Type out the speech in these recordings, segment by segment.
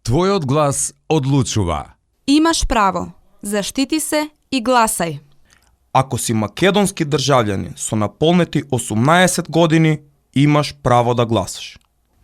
Твојот глас одлучува. Имаш право. Заштити се и гласај. Ако си македонски државјанин со наполнети 18 години, имаш право да гласаш.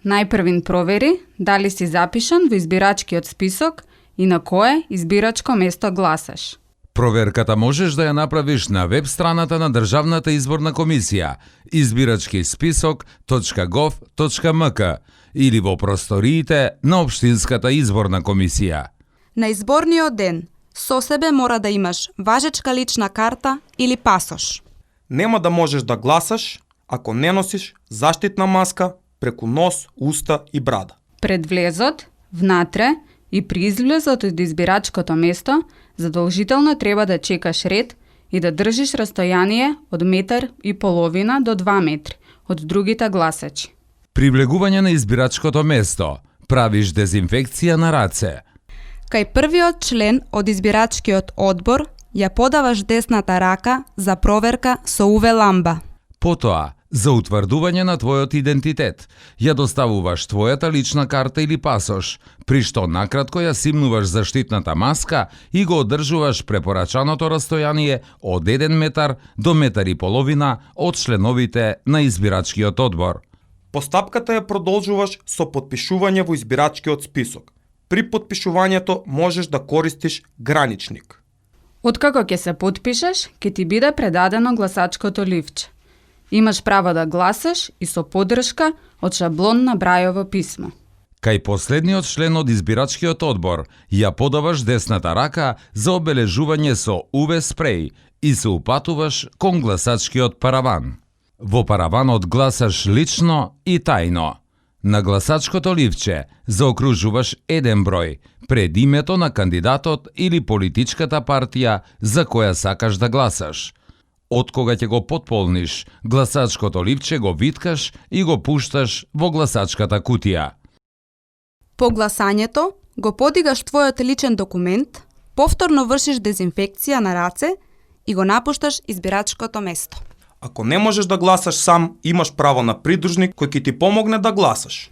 Најпрвин провери дали си запишан во избирачкиот список и на кое избирачко место гласаш. Проверката можеш да ја направиш на веб страната на Државната изборна комисија избирачкисписок.gov.mk или во просториите на Општинската изборна комисија. На изборниот ден со себе мора да имаш важечка лична карта или пасош. Нема да можеш да гласаш ако не носиш заштитна маска преку нос, уста и брада. Пред влезот, внатре и при излезот од избирачкото место, задолжително треба да чекаш ред и да држиш растојание од 1,5 метри до 2 метри од другите гласачи. При влегување на избирачкото место, правиш дезинфекција на раце. Кај првиот член од избирачкиот одбор ја подаваш десната рака за проверка со UV ламба. Потоа, за утврдување на твојот идентитет, ја доставуваш твојата лична карта или пасош, при што накратко ја симнуваш заштитната маска и го одржуваш препорачаното растојание од 1 метар до 1,5 метри од членовите на избирачкиот одбор. Постапката ја продолжуваш со потпишување во избирачкиот список. При потпишувањето можеш да користиш граничник. Откако ќе се потпишеш, ќе ти биде предадено гласачкото ливче. Имаш право да гласаш и со поддршка од шаблон на брајово писмо. Кај последниот член од избирачкиот одбор, ја подаваш десната рака за обележување со UV спреј и се упатуваш кон гласачкиот параван. Во параванот гласаш лично и тајно. На гласачкото ливче заокружуваш еден број пред името на кандидатот или политичката партија за која сакаш да гласаш. Од кога ќе го потполниш, гласачкото ливче го виткаш и го пушташ во гласачката кутија. По гласањето го подигаш твојот личен документ, повторно вршиш дезинфекција на раце и го напушташ избирачкото место. Ако не можеш да гласаш сам, имаш право на придружник кој ќе ти помогне да гласаш.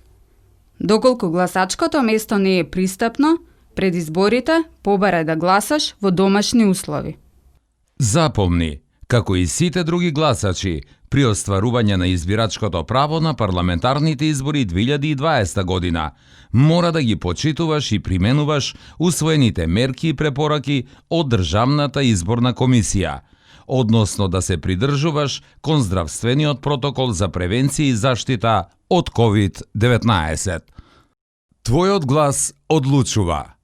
Доколку гласачкото место не е пристапно, пред изборите побарај да гласаш во домашни услови. Запомни, како и сите други гласачи, при остварување на избирачкото право на парламентарните избори 2020 година, мора да ги почитуваш и применуваш усвоените мерки и препораки од Државната изборна комисија, односно да се придржуваш кон здравствениот протокол за превенција и заштита од COVID-19. Твојот глас одлучува.